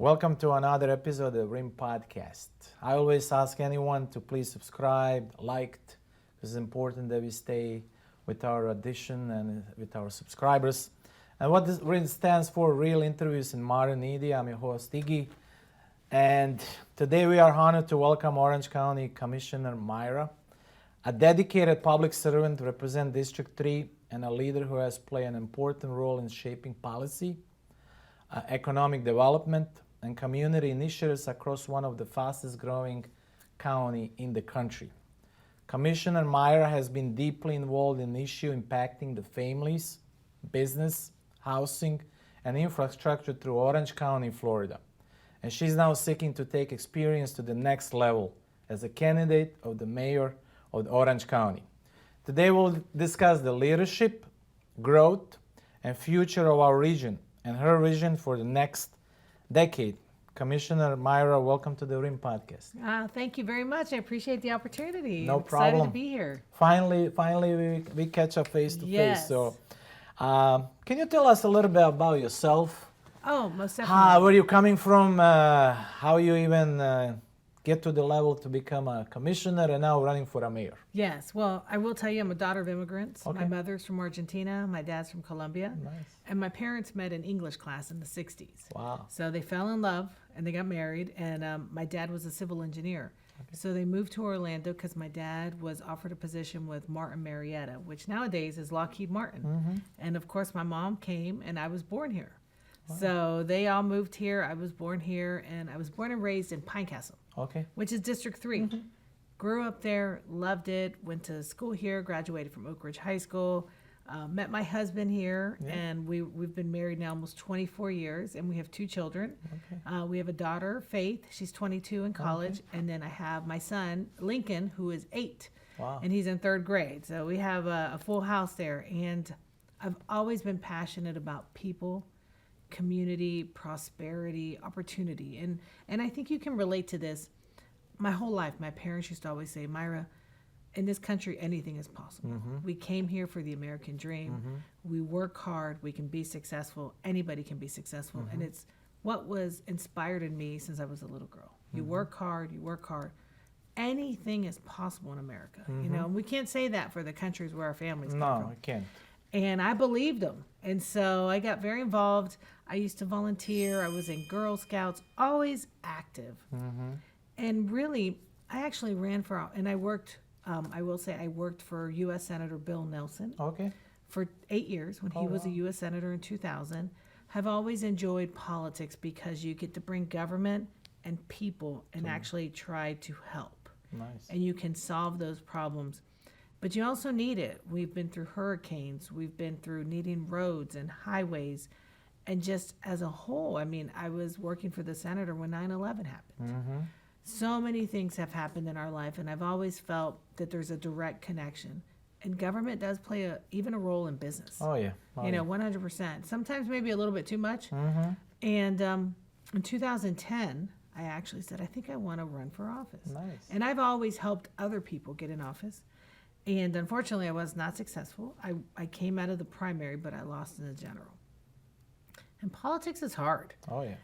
Welcome to another episode of Rimm-PODCAST. I always ask anyone to please subscribe, like. It's important that we stay with our audition and with our subscribers. And what this RIM stands for, Real Interviews in Modern Media. I'm your host, Iggy. And today we are honored to welcome Orange County Commissioner Mayra, a dedicated public servant to represent District 3 and a leader who has played an important role in shaping policy, economic development, and community initiatives across one of the fastest growing county in the country. Commissioner Mayra has been deeply involved in issues impacting the families, business, housing, and infrastructure through Orange County, Florida. And she's now seeking to take experience to the next level as a candidate of the mayor of Orange County. Today we'll discuss the leadership, growth, and future of our region and her vision for the next decade. Commissioner Mayra, welcome to the Rimm-PODCAST. Thank you very much. I appreciate the opportunity. No I'm problem. Excited to be here. Finally, we catch up face to face. Yes. So, can you tell us a little bit about yourself? Oh, most definitely. Where you coming from? How you even get to the level to become a commissioner and now running for a mayor? Yes. Well, I will tell you, I'm a daughter of immigrants. Okay. My mother's from Argentina. My dad's from Colombia. Nice. And my parents met in English class in the 60s. Wow. So they fell in love and they got married. And my dad was a civil engineer. Okay. So they moved to Orlando because my dad was offered a position with Martin Marietta, which nowadays is Lockheed Martin. Mm-hmm. And of course, my mom came and I was born here. Wow. So they all moved here. I was born here, and I was born and raised in Pinecastle, Okay. which is District 3. Mm-hmm. Grew up there, loved it, went to school here, graduated from Oak Ridge High School, met my husband here, Yeah. and we've been married now almost 24 years, and we have 2 children. Okay. We have a daughter, Faith. She's 22 in college, and then I have my son, Lincoln, who is 8, Wow. and he's in 3rd grade. So we have a full house there, and I've always been passionate about people, community, prosperity, opportunity. And I think you can relate to this. My whole life, my parents used to always say, Mayra, in this country, anything is possible. Mm-hmm. We came here for the American dream. Mm-hmm. We work hard. We can be successful. Anybody can be successful. Mm-hmm. And it's what was inspired in me since I was a little girl. You work hard, you work hard. Anything is possible in America. You know, and we can't say that for the countries where our families come from. No, I can't. And I believed them. And so I got very involved. I used to volunteer. I was in Girl Scouts, always active. Mm-hmm. And really, I actually ran for, and I worked, I will say I worked for U.S. Senator Bill Nelson Okay. for 8 years when he was a wow. U.S. Senator in 2000. Have always enjoyed politics because you get to bring government and people and actually try to help. Nice. And you can solve those problems. But you also need it. We've been through hurricanes. We've been through needing roads and highways. And just as a whole, I mean, I was working for the senator when 9/11 happened. Mm-hmm. So many things have happened in our life, and I've always felt that there's a direct connection. And government does play even a role in business. Oh yeah. Oh, You know, 100%. Sometimes maybe a little bit too much. Mm-hmm. And in 2010, I actually said, I think I want to run for office. Nice. And I've always helped other people get in office. And unfortunately, I was not successful. I came out of the primary, but I lost in the general. And politics is hard. Oh yeah.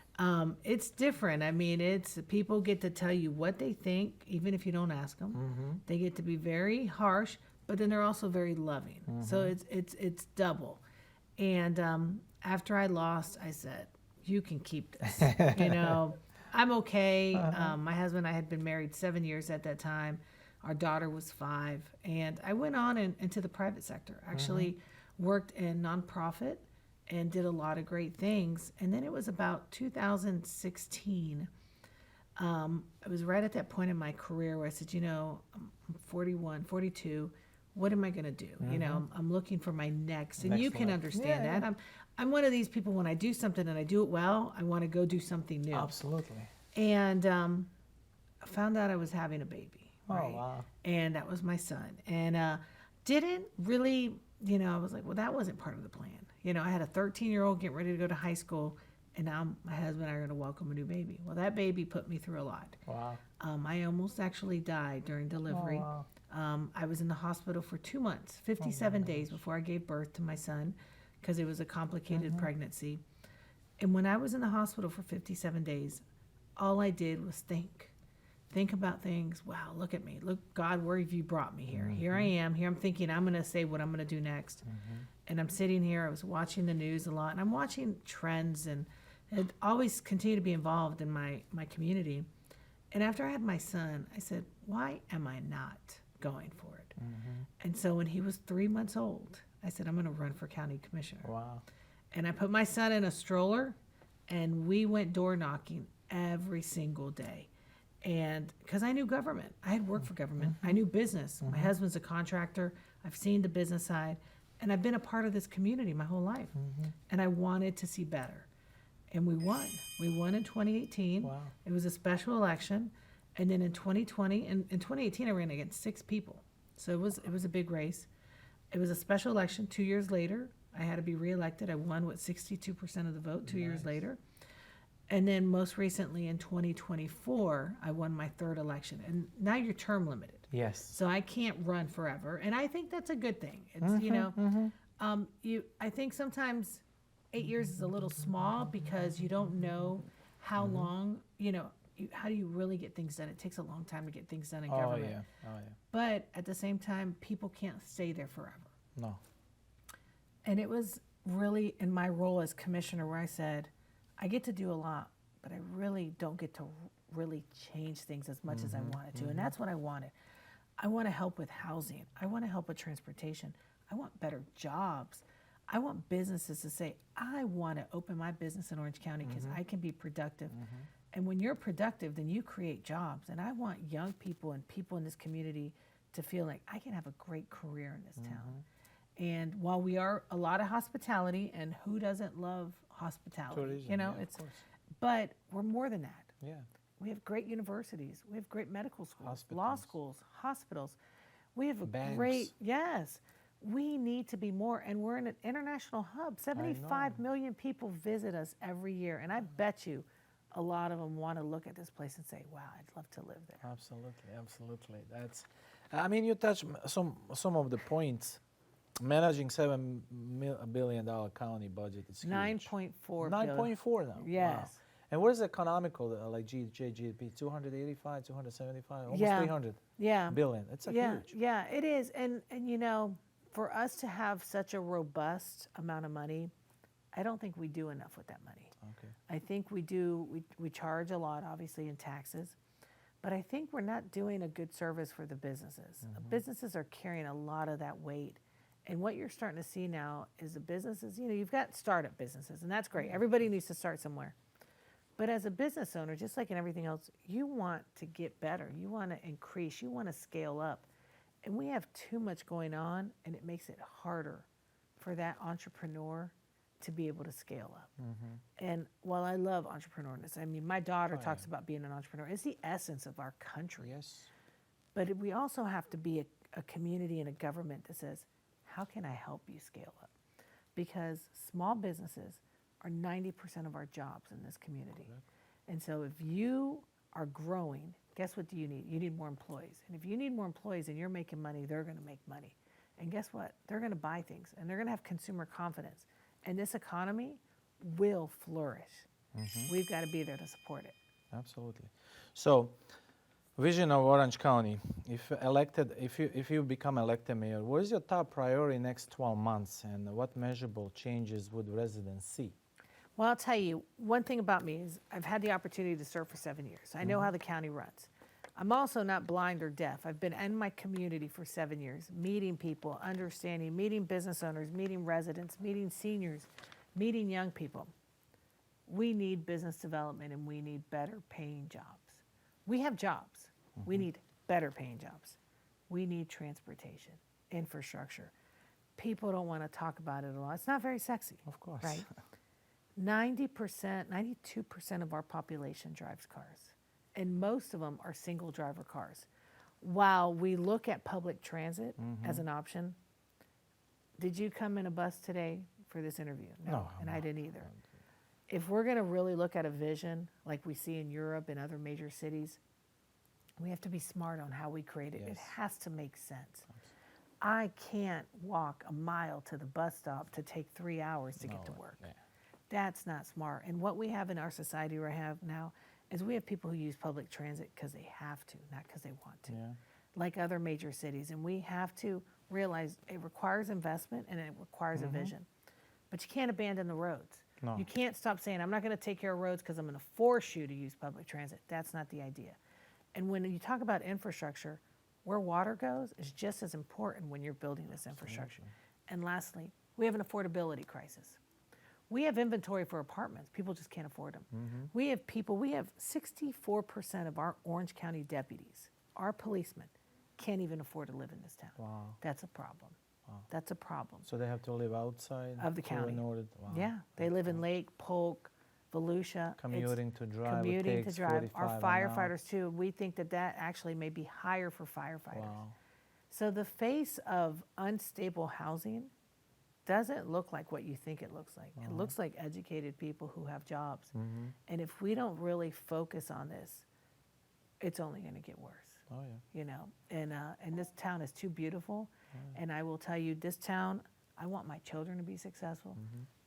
It's different. I mean, it's people get to tell you what they think, even if you don't ask them. Mm-hmm. They get to be very harsh, but then they're also very loving. So it's double. And after I lost, I said, "You can keep this. You know, I'm okay." My husband and I had been married 7 years at that time. Our daughter was 5, and I went on into the private sector. Actually, worked in nonprofit and did a lot of great things. And then it was about 2016. I was right at that point in my career where I said, you know, I'm 41, 42. What am I going to do? You know, I'm looking for my next. And Next you can level. understand Yeah, that. I'm one of these people, when I do something and I do it well, I want to go do something new. Absolutely. And I found out I was having a baby. Right? Oh wow. And that was my son. And didn't really, you know, I was like, well, that wasn't part of the plan. You know, I had a 13-year-old getting ready to go to high school, and now my husband and I are going to welcome a new baby. Well, that baby put me through a lot. Wow. I almost actually died during delivery. Oh, wow. I was in the hospital for 2 months, 57 days before I gave birth to my son, because it was a complicated pregnancy. And when I was in the hospital for 57 days, all I did was think about things. Wow, look at me. Look, God, where have you brought me here? Here I am. Here I'm thinking I'm going to say what I'm going to do next. And I'm sitting here. I was watching the news a lot, and I'm watching trends, and I'd always continue to be involved in my community. And after I had my son, I said, why am I not going for it? And so when he was 3 months old, I said, I'm going to run for county commissioner. Wow. And I put my son in a stroller, and we went door knocking every single day. And because I knew government, I had worked for government, I knew business. My husband's a contractor. I've seen the business side, and I've been a part of this community my whole life. And I wanted to see better. And we won. We won in 2018. Wow. It was a special election. And then in 2020, and in 2018, I ran against 6 people. So it was a big race. It was a special election. 2 years later, I had to be reelected. I won with 62% of the vote 2 years later. And then most recently in 2024, I won my 3rd election. And now you're term limited. Yes. So I can't run forever. And I think that's a good thing. It's, I think sometimes 8 years is a little small because you don't know how long, how do you really get things done? It takes a long time to get things done in government. Oh, yeah. But at the same time, people can't stay there forever. No. And it was really in my role as commissioner where I said, I get to do a lot, but I really don't get to really change things as much as I wanted to. And that's what I wanted. I want to help with housing. I want to help with transportation. I want better jobs. I want businesses to say, I want to open my business in Orange County because I can be productive. And when you're productive, then you create jobs. And I want young people and people in this community to feel like I can have a great career in this town. And while we are a lot of hospitality, and who doesn't love hospitality? Tourism, yeah, It's, of course. but we're more than that. Yeah. We have great universities. We have great medical schools, law Hospitals. schools, hospitals. We have a Banks. great, yes. We need to be more, and we're in an international hub. 75 million people visit us every year, and I bet you a lot of them want to look at this place and say, wow, I'd love to live there. Absolutely. That's, I mean, you touched some of the points. Managing $7 billion county budget is huge. 9.4 billion. 9.4 now. Yes. Wow. And what is economical, like GDP? 285, 275, almost Yeah. 300 Yeah. billion. It's a huge. Yeah, it is. And for us to have such a robust amount of money, I don't think we do enough with that money. Okay. I think we charge a lot, obviously, in taxes, but I think we're not doing a good service for the businesses. Businesses are carrying a lot of that weight. And what you're starting to see now is the businesses, you've got startup businesses, and that's great. Everybody needs to start somewhere. But as a business owner, just like in everything else, you want to get better. You want to increase. You want to scale up. And we have too much going on, and it makes it harder for that entrepreneur to be able to scale up. And while I love entrepreneurness, I mean, my daughter talks about being an entrepreneur. It's the essence of our country. Yes. But we also have to be a community and a government that says, how can I help you scale up? Because small businesses are 90% of our jobs in this community. And so if you are growing, guess what do you need? You need more employees. And if you need more employees and you're making money, they're going to make money. And guess what? They're going to buy things, and they're going to have consumer confidence. And this economy will flourish. We've got to be there to support it. Absolutely. So, vision of Orange County. If you become elected mayor, what is your top priority next 12 months, and what measurable changes would residents see? Well, I'll tell you, one thing about me is I've had the opportunity to serve for 7 years. I know how the county runs. I'm also not blind or deaf. I've been in my community for 7 years, meeting people, understanding, meeting business owners, meeting residents, meeting seniors, meeting young people. We need business development, and we need better paying jobs. We have jobs. We need better paying jobs. We need transportation, infrastructure. People don't want to talk about it a lot. It's not very sexy. Of course. Right? 90%, 92% of our population drives cars, and most of them are single driver cars. While we look at public transit as an option, did you come in a bus today for this interview? No, and I'm I didn't either. If we're going to really look at a vision like we see in Europe and other major cities, we have to be smart on how we create it. It Yes. has to make sense. I can't walk a mile to the bus stop to take 3 hours to get to work. Yeah. That's not smart. And what we have in our society right now is we have people who use public transit because they have to, not because they want to, Yeah. like other major cities. And we have to realize it requires investment and it requires a vision. But you can't abandon the roads. No. You can't stop saying, I'm not going to take care of roads because I'm going to force you to use public transit. That's not the idea. And when you talk about infrastructure, where water goes is just as important when you're building this infrastructure. And lastly, we have an affordability crisis. We have inventory for apartments. People just can't afford them. We have 64% of our Orange County deputies, our policemen, can't even afford to live in this town. Wow. That's a problem. That's a problem. So they have to live outside Of the county. Wow. Yeah, they live in Lake, Polk, Volusia. Commuting to drive. Commuting to drive. Our 45 an hour. firefighters too. We think that actually may be higher for firefighters. Wow. So the face of unstable housing doesn't look like what you think it looks like. It looks like educated people who have jobs. And if we don't really focus on this, it's only going to get worse. Oh yeah. You know, and this town is too beautiful. And I will tell you, this town, I want my children to be successful.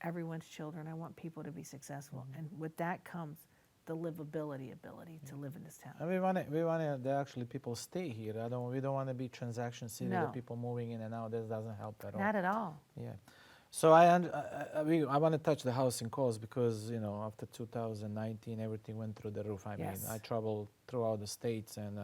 Everyone's children. I want people to be successful. And with that comes the livability ability to live in this town. And we want to actually people stay here. We don't want to be transaction city. No. The people moving in and out. This doesn't help at all. Not at all. Yeah. So I want to touch the housing costs because after 2019 everything went through the roof. I mean Yes. I traveled throughout the states and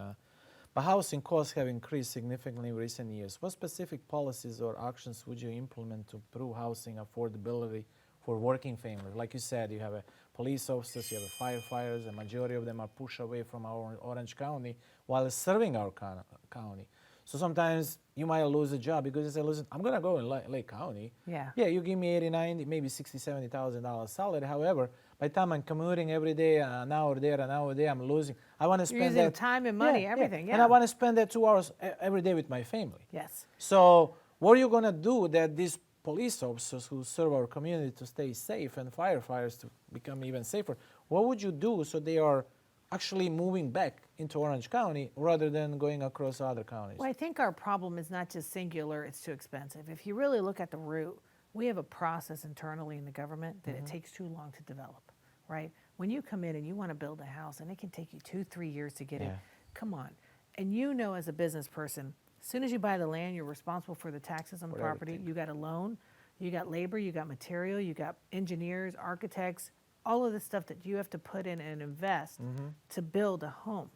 but housing costs have increased significantly in recent years. What specific policies or actions would you implement to improve housing affordability for working families? Like you said, you have a police officers, you have a firefighters, the majority of them are pushed away from our Orange County while serving our county. So sometimes you might lose a job because you say, listen, I'm going to go in Lake County. Yeah. Yeah, you give me 80, 90, maybe $60,000, $70,000 salary. However, by the time I'm commuting every day, an hour there, I'm losing. I want to You're spend using that time and money, everything. Yeah. And I want to spend that 2 hours every day with my family. Yes. So what are you going to do that these police officers who serve our community to stay safe and firefighters to become even safer, what would you do so they are actually moving back into Orange County rather than going across other counties? Well, I think our problem is not just singular, it's too expensive. If you really look at the root, we have a process internally in the government that it takes too long to develop, right? When you come in and you want to build a house and it can take you 2-3 years to get it, come on. And as a business person, as soon as you buy the land, you're responsible for the taxes on the property. Everything. You got a loan, you got labor, you got material, you got engineers, architects, all of the stuff that you have to put in and invest to build a home.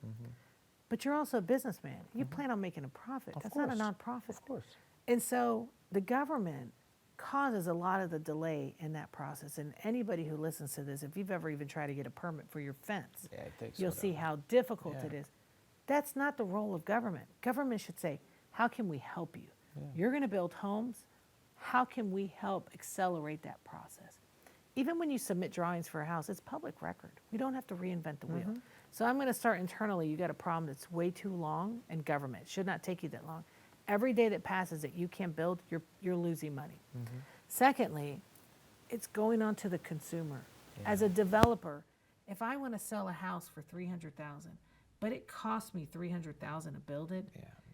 But you're also a businessman. You plan on making a profit. That's not a nonprofit. Of course. And so the government causes a lot of the delay in that process. And anybody who listens to this, if you've ever even tried to get a permit for your fence, Yeah, it takes you'll see how difficult it is. That's not the role of government. Government should say, how can we help you? You're going to build homes. How can we help accelerate that process? Even when you submit drawings for a house, it's public record. We don't have to reinvent the wheel. So I'm going to start internally. You got a problem that's way too long, and government should not take you that long. Every day that passes that you can't build, you're losing money. Secondly, it's going on to the consumer. As a developer, if I want to sell a house for $300,000, but it costs me $300,000 to build it,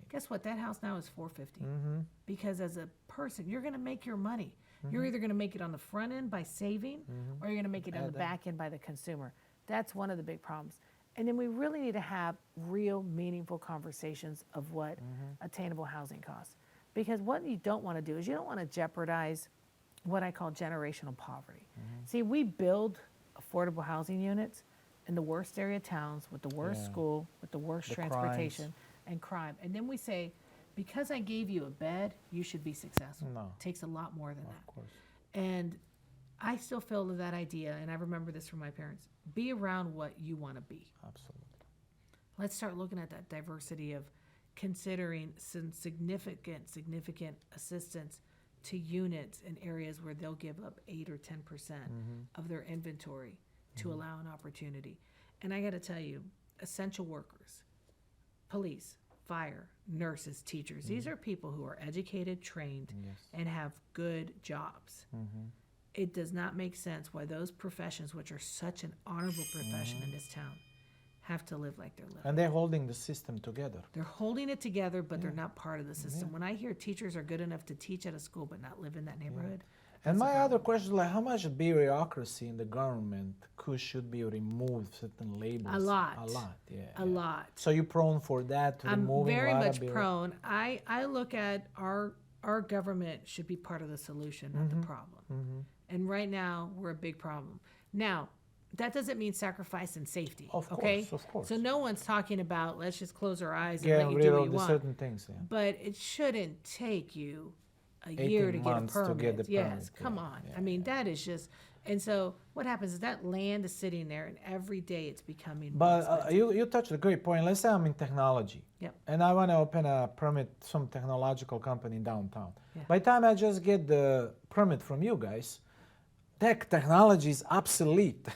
guess what? That house now is $450,000. Because as a person, you're going to make your money. You're either going to make it on the front end by saving, or you're going to make it on the back end by the consumer. That's one of the big problems. And then we really need to have real, meaningful conversations of what attainable housing costs. Because what you don't want to do is you don't want to jeopardize what I call generational poverty. See, we build affordable housing units in the worst area towns with the worst school, with the worst transportation and crime. And then we say, because I gave you a bed, you should be successful. No. It takes a lot more than that. Of course. And I still feel that idea, and I remember this from my parents, be around what you want to be. Absolutely. Let's start looking at that diversity of considering some significant assistance to units in areas where they'll give up 8 or 10% of their inventory to allow an opportunity. And I got to tell you, essential workers, police, fire, nurses, teachers, these are people who are educated, trained, and have good jobs. It does not make sense why those professions, which are such an honorable profession in this town, have to live like they're living. And they're holding the system together. They're holding it together, but they're not part of the system. When I hear teachers are good enough to teach at a school but not live in that neighborhood, And That's the my other problem. question is like, how much bureaucracy in the government should be removed? Certain labels. A lot. A lot. Yeah. A lot. So you're prone for that, to I'm removing very a lot much of prone. I look at our government should be part of the solution, not the problem. And right now we're a big problem. Now, that doesn't mean sacrificing safety. Of okay? course, of course. So no one's talking about let's just close our eyes and Get let you rid do what of you the want. certain things. Yeah. But it shouldn't take you a 18 year to get a months to permit. get the Yes, permit, come yeah, on. yeah, I mean, that is just. And so what happens is that land is sitting there, and every day it's becoming more But expensive. you touched a great point. Let's say I'm in technology. Yep. And I want to open a permit, some technological company downtown. Yeah. By the time I just get the permit from you guys, that technology is obsolete.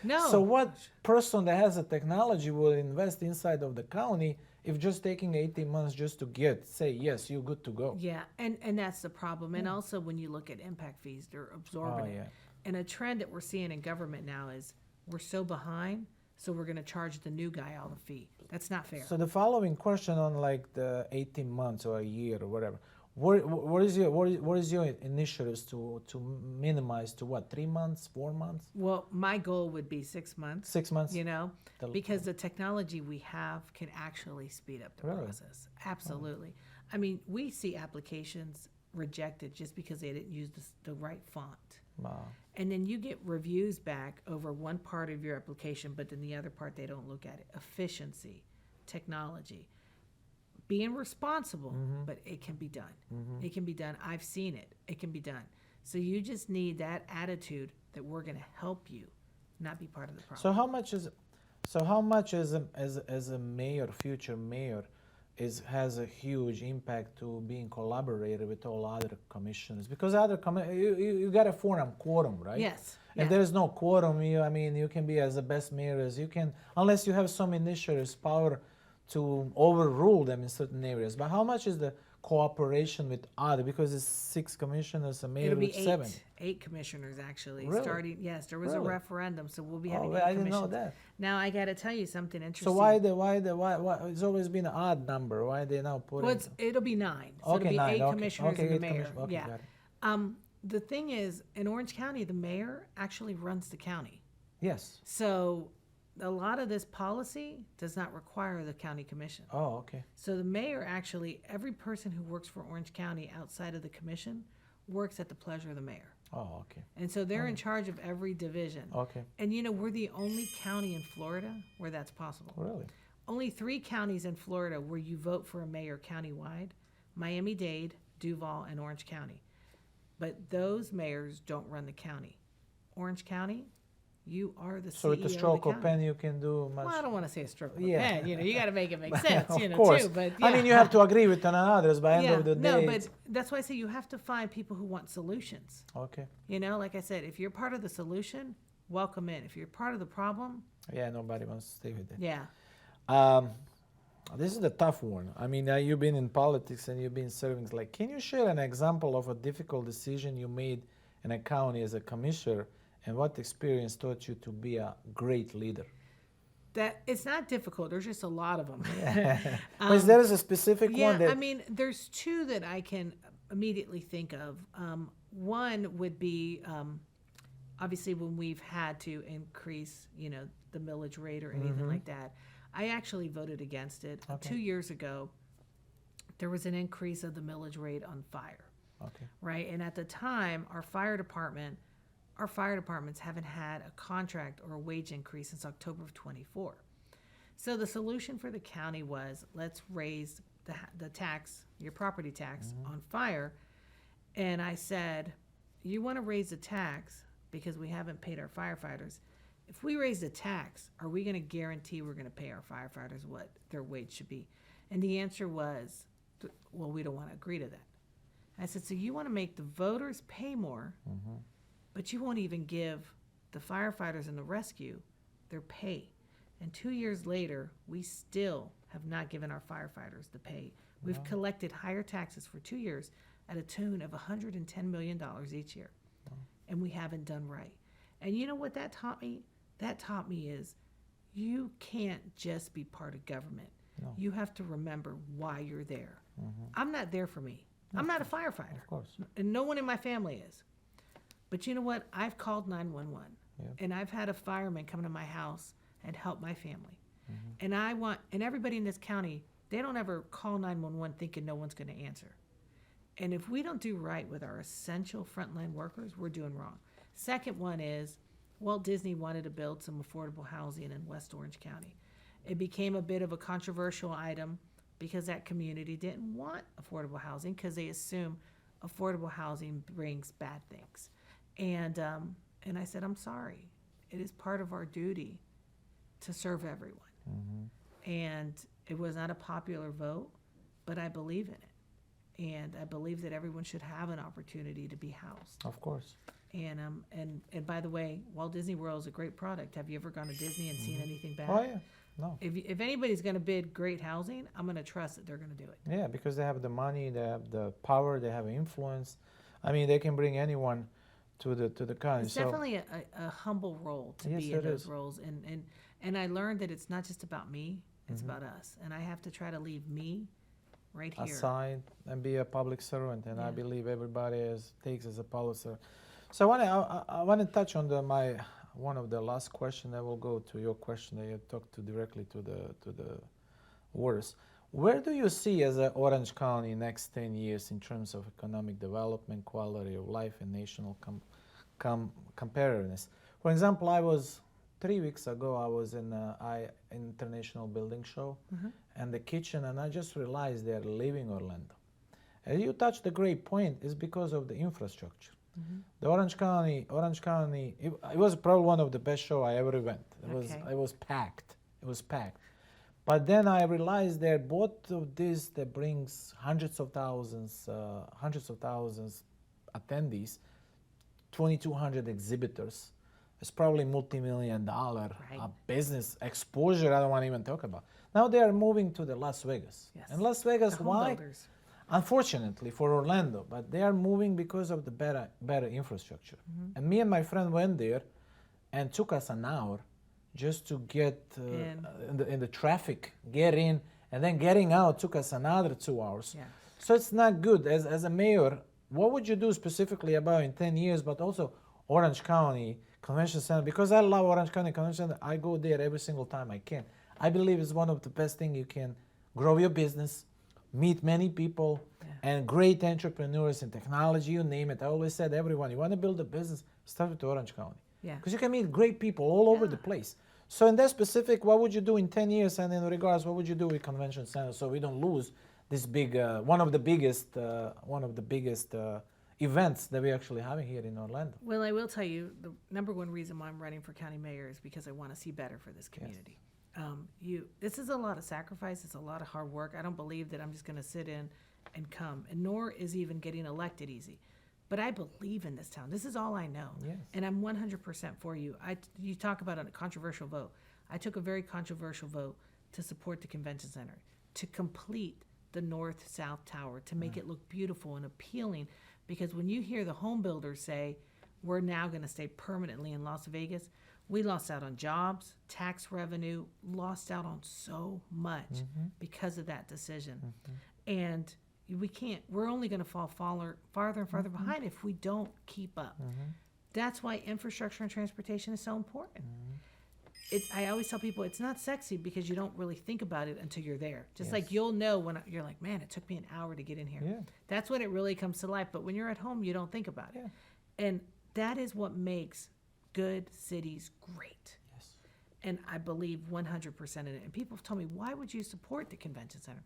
No. So what person that has a technology will invest inside of the county if just taking 18 months just to say, yes, you're good to go? Yeah, and that's the problem. And also when you look at impact fees, they're absorbing Oh, it. yeah. And a trend that we're seeing in government now is we're so behind, so we're going to charge the new guy all the fee. That's not fair. So the following question on like the 18 months or a year or whatever, what is your initiatives to minimize to what, 3 months, 4 months, Well, my goal would be 6 months. 6 months? You know, The- because the technology we have can actually speed up the Really? process. Absolutely. I mean, we see applications rejected just because they didn't use the right font. Wow. And then you get reviews back over one part of your application, but then the other part they don't look at it. Efficiency, technology, being responsible, but it can be done. It can be done. I've seen it. It can be done. So you just need that attitude that we're going to help you, not be part of the problem. So how much as a mayor, future mayor, has a huge impact to being collaborated with all other commissioners, because you got to form a quorum, right? Yes. If Yeah. there is no quorum, you can be as the best mayor as you can, unless you have some initiatives, power to overrule them in certain areas. But how much is the cooperation with other? Because it's 6 commissioners, a mayor It'll be with 7. 8 commissioners actually. Really? Starting, yes, there was a Really? referendum, so we'll be having Oh, 8 I didn't commissioners. know that. Now I got to tell you something interesting. So why it's always been an odd number? Why they now put Well, it? it'll be 9. So Okay, it'll be 9. 8 Okay. commissioners Okay, and the 8 mayor. commissioners. Okay, Yeah. got it. The thing is, in Orange County, the mayor actually runs the county. Yes. So a lot of this policy does not require the county commission. Oh, okay. So the mayor actually, every person who works for Orange County outside of the commission works at the pleasure of the mayor. Oh, okay. And so they're in charge of every division. Okay. And we're the only county in Florida where that's possible. Really? Only 3 counties in Florida where you vote for a mayor countywide: Miami-Dade, Duval, and Orange County. But those mayors don't run the county. Orange County, you are the So CEO with the of stroke the of county. pen, you can do much. Well, I don't want to say a stroke of a Yeah. pen. You got to make it make sense, Of too. course. But I mean, you have to agree with one another. By the end of the day. no, it's- but that's why I say you have to find people who want solutions. Okay. Like I said, if you're part of the solution, welcome in. If you're part of the problem, Yeah, nobody wants to stay with it. yeah. This is the tough one. I mean, you've been in politics and you've been serving. Like, can you share an example of a difficult decision you made in a county as a commissioner, and what experience taught you to be a great leader? That it's not difficult. There's just a lot of them. But there is a specific Yeah, one that I mean, there's 2 that I can immediately think of. One would be obviously when we've had to increase, the millage rate or anything like that. I actually voted against it. Okay. 2 years ago, there was an increase of the millage rate on fire, Okay. right? And at the time, our fire departments haven't had a contract or a wage increase since October of 24. So the solution for the county was, let's raise the tax, your property tax on fire. And I said, you want to raise the tax because we haven't paid our firefighters. If we raise the tax, are we going to guarantee we're going to pay our firefighters what their wage should be? And the answer was, well, we don't want to agree to that. I said, so you want to make the voters pay more, but you won't even give the firefighters and the rescue their pay. And 2 years later, we still have not given our firefighters the pay. We've collected higher taxes for 2 years at a tune of $110 million each year. And we haven't done right. And you know what that taught me? That taught me is you can't just be part of government. No. You have to remember why you're there. I'm not there for me. I'm not a firefighter. Of course. And no one in my family is. But you know what? I've called 911, Yeah. and I've had a fireman come to my house and help my family. Mm-hmm. And everybody in this county, they don't ever call 911 thinking no one's going to answer. And if we don't do right with our essential frontline workers, we're doing wrong. Second one is Walt Disney wanted to build some affordable housing in West Orange County. It became a bit of a controversial item because that community didn't want affordable housing because they assume affordable housing brings bad things. And I said, I'm sorry. It is part of our duty to serve everyone. Mm-hmm. And it was not a popular vote, but I believe in it. And I believe that everyone should have an opportunity to be housed. Of course. And by the way, Walt Disney World is a great product. Have you ever gone to Disney and seen anything bad? Oh yeah. No. If anybody's going to bid great housing, I'm going to trust that they're going to do it. Yeah, because they have the money, they have the power, they have influence. I mean, they can bring anyone to the county. It's definitely a humble role to Yes, be in it those is. roles. And I learned that it's not just about me, it's Mm-hmm. about us. And I have to try to leave me right here. Aside and be a public servant, and I Yeah. believe everybody takes as a public servant. So I want to touch on one of the last question. I will go to your question that you talked to directly to the voters. Where do you see as a Orange County next 10 years in terms of economic development, quality of life, and national competitiveness? For example, 3 weeks ago, I was in International Building Show and the kitchen, and I just realized they're leaving Orlando. And you touched a great point, is because of the infrastructure. The Orange County, it was probably one of the best show I ever went. It was packed. It was packed. But then I realized that both of this that brings hundreds of thousands attendees, 2,200 exhibitors. It's probably multi-million-dollar Right. business exposure. I don't want to even talk about. Now they are moving to the Las Vegas. Yes. And Las Vegas, The home why? builders. Unfortunately for Orlando, but they are moving because of the better infrastructure. And me and my friend went there, and took us an hour just to get in the traffic, get in, and then getting out took us another 2 hours. Yeah. So it's not good. As a mayor, what would you do specifically about in 10 years, but also Orange County Convention Center? Because I love Orange County Convention Center. I go there every single time I can. I believe it's one of the best things you can grow your business, meet many people, and great entrepreneurs in technology, you name it. I always said, everyone, you want to build a business, start with Orange County. Yeah. Because you can meet great people all over the place. So in that specific, what would you do in 10 years? And in regards, what would you do with Convention Center so we don't lose this big, one of the biggest events that we're actually having here in Orlando? Well, I will tell you, the number one reason why I'm running for county mayor is because I want to see better for this community. This is a lot of sacrifice. It's a lot of hard work. I don't believe that I'm just going to sit in and come, and nor is even getting elected easy. But I believe in this town. This is all I know. Yes. And I'm 100% for you. You talk about a controversial vote. I took a very controversial vote to support the convention center, to complete the north-south tower, to make it look beautiful and appealing. Because when you hear the home builders say, we're now going to stay permanently in Las Vegas, we lost out on jobs, tax revenue, lost out on so much because of that decision. And we're only going to fall farther and farther behind if we don't keep up. That's why infrastructure and transportation is so important. I always tell people it's not sexy because you don't really think about it until you're there. Just like you'll know when you're like, man, it took me an hour to get in here. Yeah. That's when it really comes to life. But when you're at home, you don't think about it. And that is what makes good cities great. Yes. And I believe 100% in it. And people have told me, why would you support the convention center?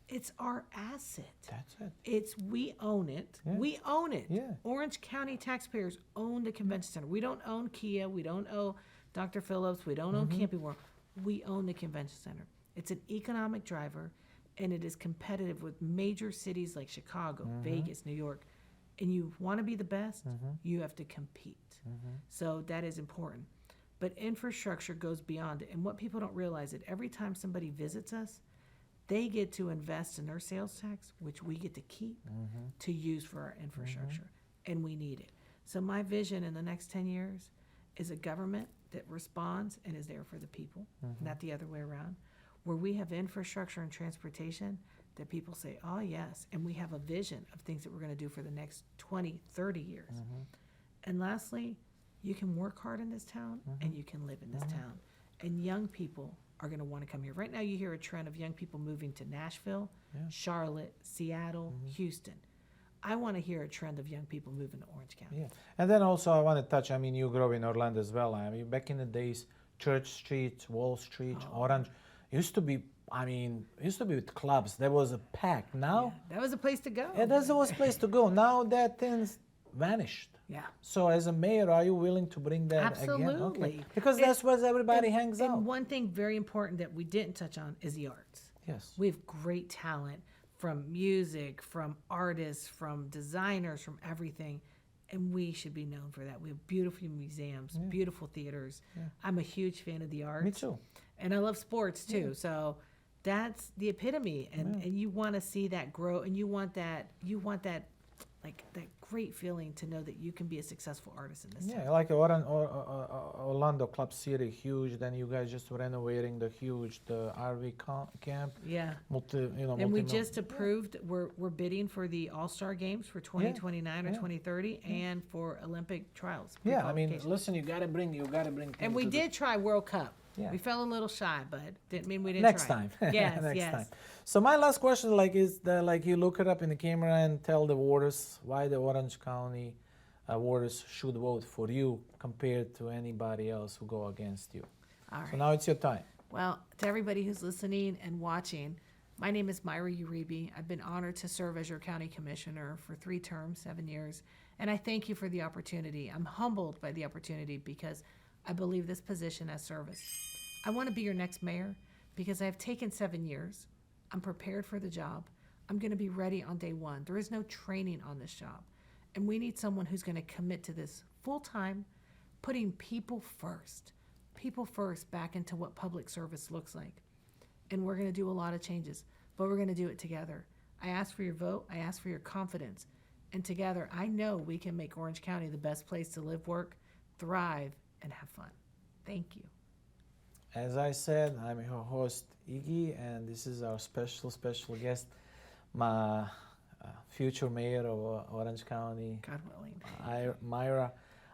It's our asset. That's it. We own it. Yeah. We own it. Yeah. Orange County taxpayers own the convention center. We don't own Kia. We don't own Dr. Phillips. We don't own Camping World. We own the convention center. It's an economic driver, and it is competitive with major cities like Chicago, Vegas, New York. And you want to be the best, you have to compete. So that is important. But infrastructure goes beyond it. And what people don't realize is every time somebody visits us, they get to invest in their sales tax, which we get to keep to use for our infrastructure. And we need it. So my vision in the next 10 years is a government that responds and is there for the people, not the other way around, where we have infrastructure and transportation that people say, oh, yes, and we have a vision of things that we're going to do for the next 20, 30 years. And lastly, you can work hard in this town and you can live in this town. And young people are going to want to come here. Right now, you hear a trend of young people moving to Nashville, Charlotte, Seattle, Houston. I want to hear a trend of young people moving to Orange County. Yeah, and then also I want to touch. I mean, you grew up in Orlando as well. I mean, back in the days, Church Street, Wall Street, Orange, used to be. I mean, used to be with clubs. There was a pack. Now, That was a place to go. yeah, that's the worst place to go. Now that thing's vanished. Yeah. So as a mayor, are you willing to bring that again? Absolutely. Okay. Because that's where everybody hangs out. And one thing very important that we didn't touch on is the arts. Yes. We have great talent from music, from artists, from designers, from everything. And we should be known for that. We have beautiful museums, beautiful theaters. I'm a huge fan of the arts. Me too. And I love sports too. So that's the epitome. And you want to see that grow, and you want that like that great feeling to know that you can be a successful artist in this town. Yeah, like Orlando Club City, huge. Then you guys just renovating the RV camp. Yeah. And And we just approved, we're bidding for the All-Star Games for 2029 or 2030 and for Olympic trials. Yeah, I mean, pre-qualification. listen, you gotta bring. And we did try World Cup. Yeah. We fell a little shy, but didn't mean we didn't Next try. time. Yes, Next yes. time. So my last question, is that you look it up in the camera and tell the voters why the Orange County voters should vote for you compared to anybody else who go against you. All right. So now it's your time. Well, to everybody who's listening and watching, my name is Mayra Uribe. I've been honored to serve as your county commissioner for 3 terms, 7 years, and I thank you for the opportunity. I'm humbled by the opportunity because I believe this position as service. I want to be your next mayor because I've taken 7 years. I'm prepared for the job. I'm going to be ready on day one. There is no training on this job. And we need someone who's going to commit to this full time, putting people first back into what public service looks like. And we're going to do a lot of changes, but we're going to do it together. I ask for your vote. I ask for your confidence. And together, I know we can make Orange County the best place to live, work, thrive, and have fun. Thank you. As I said, I'm your host, Iggy, and this is our special guest, my future mayor of Orange County, God willing. Mayra.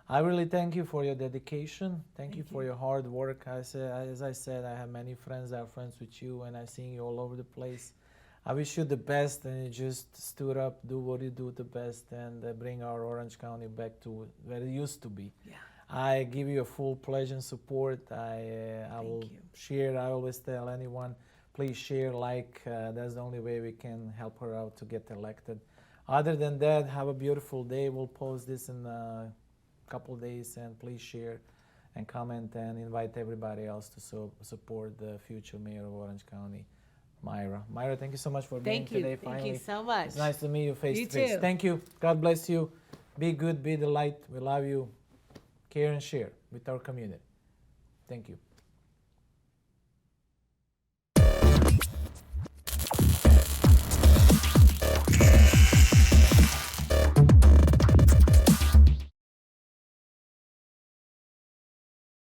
I really thank you for your dedication. Thank you for your hard work. As I said, I have many friends that are friends with you, and I've seen you all over the place. I wish you the best, and you just stood up, do what you do the best, and bring our Orange County back to where it used to be. Yeah. I give you a full pledge and support. I will you. share. I always tell anyone, please share, like. That's the only way we can help her out to get elected. Other than that, have a beautiful day. We'll post this in a couple days, and please share and comment and invite everybody else to support the future mayor of Orange County, Mayra. Mayra, thank you so much for being today. Thank you so much. It's nice to meet you face You to face. too. Thank you. God bless you. Be good, be the light. We love you. Care and share with our community. Thank you.